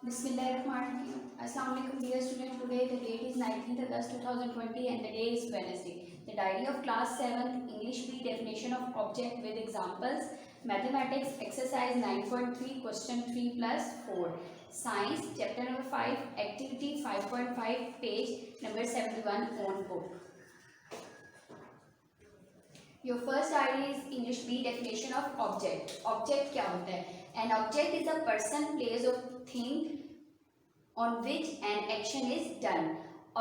Bismillahirrahmanirrahim. Assalamu alaikum dear student. Today the date is 19th August 2020 and the day is Wednesday. The diary of class 7th English B definition of object with examples. Mathematics exercise 9.3 question 3 plus 4. Science chapter number 5 activity 5.5 page number 71 on book. Your first diary is English B definition of object. Object क्या होता है? An object is a person, place or thing on which an action is done.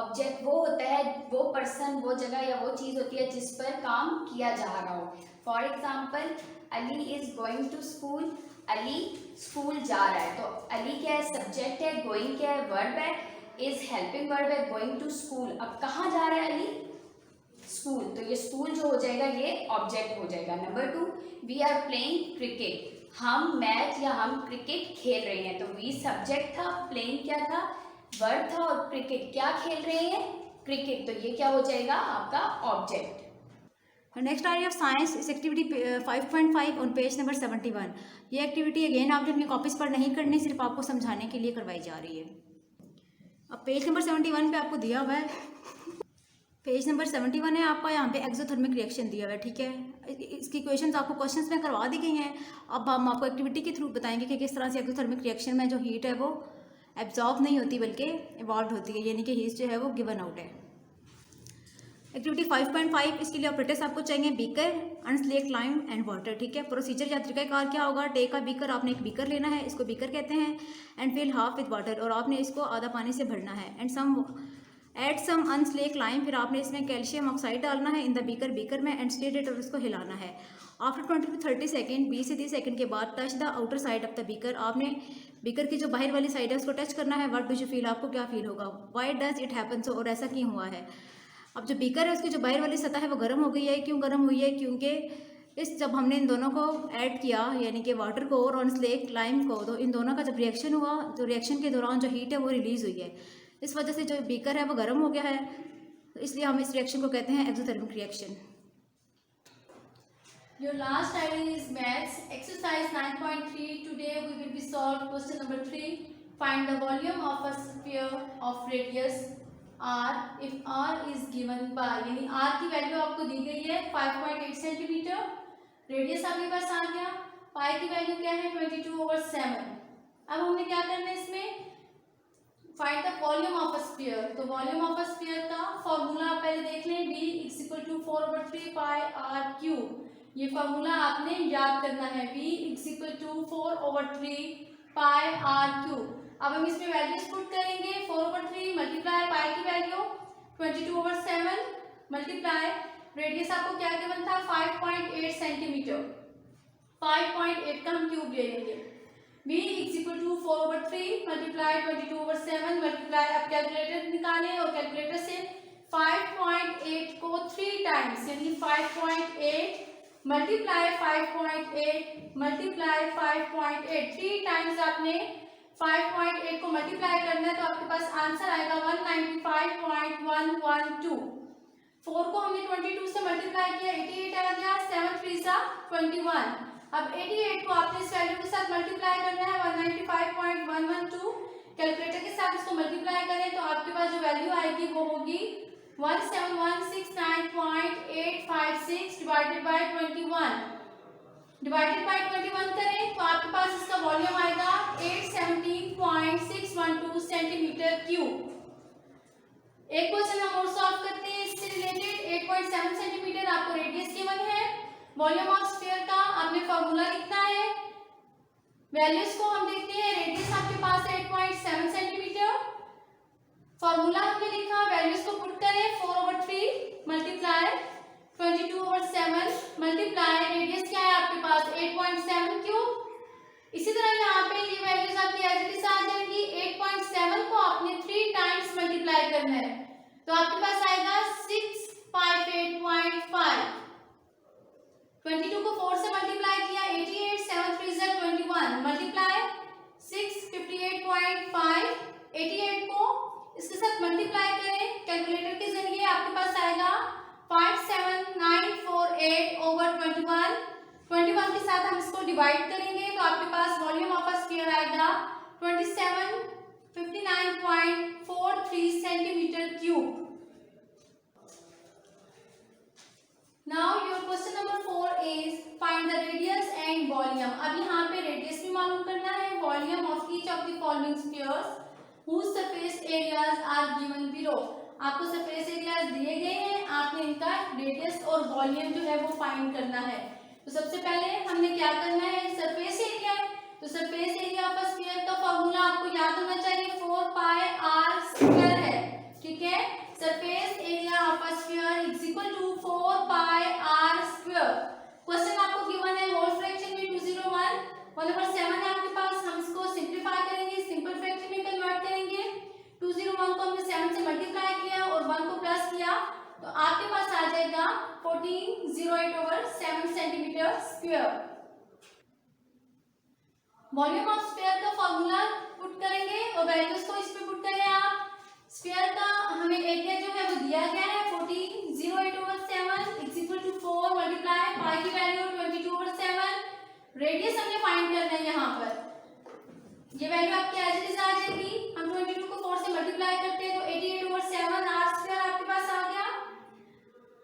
Object वो होता है, वो person, वो जगह या वो चीज़ होती है जिस पर काम किया जा रहा हो. For example, Ali is going to school. Ali school जा रहा है, तो अली क्या है? सब्जेक्ट है. गोइंग क्या है? वर्ब है. इज हेल्पिंग वर्ब है. Going to school. अब कहाँ जा रहा है अली? स्कूल. तो ये स्कूल जो हो जाएगा ये ऑब्जेक्ट हो जाएगा. Number 2, we are playing cricket. हम मैच या हम क्रिकेट खेल रहे हैं. तो वी सब्जेक्ट था, प्लेइंग क्या था? वर्ब था, और क्रिकेट क्या खेल रहे हैं? क्रिकेट. तो ये क्या हो जाएगा? आपका object. Next idea of science इस एक्टिविटी 5.5 ऑन पेज नंबर 71. ये एक्टिविटी अगेन आपने अपनी कॉपीज पर नहीं करनी, सिर्फ आपको समझाने के लिए करवाई जा रही है. अब पेज नंबर 71 पे आपको दिया हुआ है, पेज नंबर 71 है आपका. यहाँ पे एक्सोथर्मिक रिएक्शन दिया हुआ है. ठीक है, इसकी क्वेश्चंस आपको क्वेश्चंस में करवा दी गई हैं. अब हम आपको एक्टिविटी के थ्रू बताएंगे कि किस तरह से एक्सोथर्मिक रिएक्शन में जो हीट है वो एब्जॉर्ब नहीं होती बल्कि इवॉल्व होती है, यानी कि हीट जो है वो गिवन आउट है. एक्टिविटी 5.5 इसके लिए ऑपरेटर्स आपको चाहिए बीकर, अनस्लेक्ट लाइम एंड वाटर. ठीक है, प्रोसीजर या तरीकाकार क्या होगा? टेक का बीकर, आपने एक बीकर लेना है, इसको बीकर कहते हैं. And fill half with water, और आपने इसको आधा पानी से भरना है. And add some unslaked lime, फिर आपने इसमें कैल्शियम ऑक्साइड डालना है इन द बीकर में एंड स्टेट इट, और उसको हिलाना है. आफ्टर 20 to 30 सेकेंड, 20 से 30 सेकेंड के बाद touch the outer side of the beaker, आपने बीकर की जो बाहर वाली साइड है उसको टच करना है. व्हाट डू यू फील, आपको क्या फील होगा? Why does it happen so, और ऐसा क्यों हुआ है? अब जो बीकर है उसकी जो बाहर वाली सतह है वो गर्म हो गई है. क्यों गर्म हुई है? क्योंकि जब हमने इन दोनों को ऐड किया, यानी कि वाटर को और अनस्लेक लाइम को, तो इन दोनों का जब रिएक्शन हुआ, तो रिएक्शन के दौरान जो हीट है वो रिलीज हुई है. इस वजह से जो बीकर है वो गर्म हो गया है, तो इसलिए हम इस रिएक्शन को कहते हैं exothermic reaction. Your last idea is maths exercise 9.3. Today we will be solved question number 3. Find the volume of a sphere of radius r if r is given by, यानी r की value आपको दी गई है 5.8 centimetre. Radius आपके पास आ गया. पाई की value क्या है? 22/7. अब हमने क्या करना है इसमें? Find the volume of a sphere. तो वॉल्यूम ऑफ अ स्फीयर का फॉर्मूला आप पहले देख लें. V = 4/3 पाई r क्यूब. ये फॉर्मूला आपने याद करना है. V = 4/3 पाई r क्यूब. अब हम इसमें वैल्यूज पुट करेंगे. 4/3 मल्टीप्लाई पाई की वैल्यू 22/7 मल्टीप्लाई रेडियस आपको क्या गिवन था? 5.8 सेंटीमीटर. 5.8 का हम क्यूब ले लेंगे. V = 4/3 multiply 22/7 multiply. अब कैलकुलेटर निकालें और कैलकुलेटर से 5.8 को 3 टाइम्स, यानी 5.8 मल्टीप्लाई 5.8 मल्टीप्लाई 5.8 3 टाइम्स आपने 5.8 को मल्टीप्लाई करना है, तो आपके पास आंसर आएगा 195.112. 4 को हमने 22 से मल्टीप्लाई किया, 88 आ गया. 7 3 21. अब 88 को आपने इस वैल्यू के साथ मल्टीप्लाई करना है 195.112. कैलकुलेटर के साथ इसको मल्टीप्लाई करें तो आपके पास जो वैल्यू आएगी वो होगी 17169.856 डिवाइडेड बाय 21. डिवाइडेड बाय 21 करें तो आपके पास इसका वॉल्यूम आएगा 817.612 सेंटीमीटर क्यूब. एक क्वेश्चन हम और सॉल्व करते हैं इससे रिलेटेड. 8.7 सेंटीमीटर आपको रेडियस गिवन है. वॉल्यूम ऑफ स्फीयर का आपने फॉर्मूला लिखना है. वैल्यूज को हम देखते हैं. रेडियस आपके पास है 8.7 सेंटीमीटर. फॉर्मूला हमने लिखा, वैल्यूज को पुट करें. 4/3 मल्टीप्लाई 22/7 मल्टीप्लाई रेडियस क्या है आपके पास? 8.7 क्यूब. इसी तरह यहाँ पे ये वैल्यूज आपकी एज इट इज आ जाएंगी. 8.7 को आपने 3 टाइम्स मल्टीप्लाई करना है, तो आपके पास आएगा 658.5. 22 को 4 से मल्टीप्लाई किया, 88. 7 3 21 मल्टीप्लाई 658.5. 88 को इसके साथ मल्टीप्लाई करें कैलकुलेटर के जरिए, आपके पास आएगा 57948/21. 21 के साथ हम इसको डिवाइड करेंगे तो आपके पास वॉल्यूम ऑफ अ स्फीयर आएगा 59.43 centimeter cube. Now your question number 4 is find the radius and volume. अब यहाँ पे radius भी मालूम करना है, volume of each of the following spheres whose surface areas are given below. आपको surface areas दिए गए हैं, आपने इनका radius और volume जो है वो find करना है। तो सबसे पहले हमने क्या करना है, surface area है, तो surface area of a sphere का फॉर्मूला आपको याद होना चाहिए 4 pi r square है, ठीक है। surface area of a sphere is equal to 4 pi r square। Question आपको गिवन है होल फ्रैक्शन में 201 1/7 है आपके पास, हम इसको सिंपलीफाई करेंगे, सिंपल फ्रैक्शन में कन्वर्ट करेंगे। 201 को हमने 7 से मल्टीप्लाई किया और 1 को प्लस किया, तो आपके पास आ जाएगा 1408/7 centimetre square. Volume of sphere का फॉर्मूला पुट करेंगे और वैल्यूज को इस पे पुट करें आप। स्फीयर का हमें एरिया जो है वो दिया गया है 1408/7 is equal to 4 multiply pi की वैल्यू 22/7। रेडियस हमने फाइंड करना है यहाँ पर, ये वैल्यू आपकी एज इट इज आ जाएगी। हम 22 को 4 से मल्टीप्लाई करते हैं तो 88/7 r स्क्वायर आपके पास आ गया।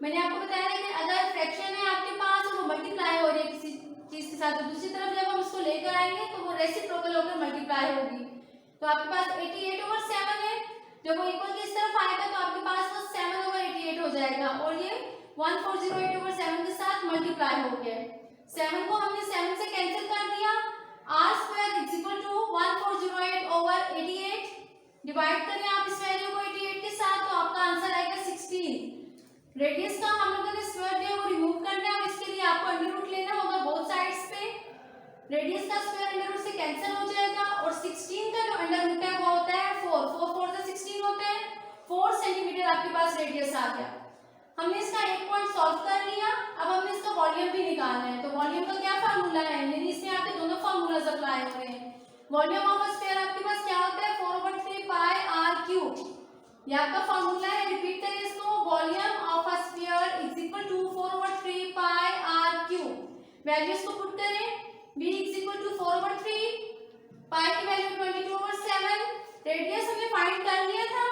मैंने आपको बताया है कि अगर फ्रैक्शन है आपके पास और वो मल्टीप्लाई हो रही है किसी चीज के साथ, तो दूसरी तरफ जब हम उसको लेकर आएंगे तो वो रेसिप्रोकल होकर मल्टीप्लाई होगी। तो आपके पास 88/7 है, जब वो इक्वल की इस तरफ आएगा तो आपके पास वो 7/88 हो जाएगा और ये 1408/7 के साथ मल्टीप्लाई हो गया। 7 को हमने 7 से कैंसिल कर दिया, r square is equal to 1408/88। Divide करें आप इस वैल्यू को 88 के साथ तो आपका आंसर आएगा 16। रेडियस का हम लोगों ने स्क्वायर जो है वो रिमूव करना है, इसके लिए आपको अंडर रूट लेना होगा बोथ साइड्स पे। रेडियस का स्क्वायर अंडर रूट से कैंसिल हो जाएगा और 16 का जो अंडर रूट है वो होता है 4 4 से 16 होता है, 4 सेंटीमीटर आपके पास रेडियस आ गया। हमने इसका एक पॉइंट सॉल्व कर लिया, अब हमने इसका वॉल्यूम भी निकालना है। तो वॉल्यूम का क्या फार्मूला है, यानी इसमें आपके दोनों फार्मूलाज अप्लाई हुए हैं। वॉल्यूम ऑफ अ स्फीयर आपके पास क्या होता है 4/3 pi r क्यूब, ये आपका फार्मूला है। रिपीट करिए इसको, volume of a sphere is equal to 4/3 pi r cube. Values को पुट करें, v is equal to 4/3, pi की वैल्यू 22/7। रेडियस हमने फाइंड कर लिया था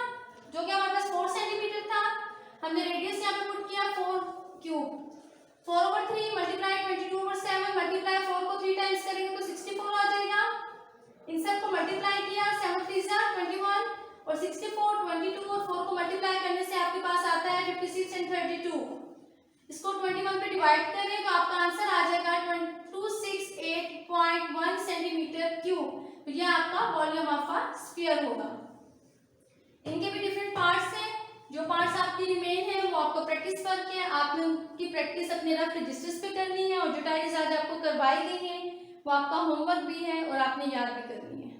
जो कि हमारे पास 4 सेंटीमीटर था, हमने रेडियस यहाँ पे पुट किया 4 क्यूब। 4/3 मल्टीप्लाई 22/7 मल्टीप्लाई 4 को 3 टाइम्स करेंगे तो 64 आ जाएगा। इन सब को मल्टीप्लाई किया 7 3 21 और 64 22 और 4 को मल्टीप्लाई करने से आपके पास आता है 56 एंड 32। इसको 21 पे डिवाइड करें तो आपका आंसर आ जाएगा 268.1 सेंटीमीटर क्यूब। तो यह आपका वॉल्यूम ऑफ अ स्फीयर होगा। इनके भी डिफरेंट पार्ट्स हैं, जो पार्ट्स आपकी रिमेन है वो आपको प्रैक्टिस करके आपने उनकी प्रैक्टिस अपने रफ रजिस्टर्स पे करनी है और जो टाइल्स आज आपको करवाई गई हैं वो आपका होमवर्क भी है और आपने याद भी करनी है।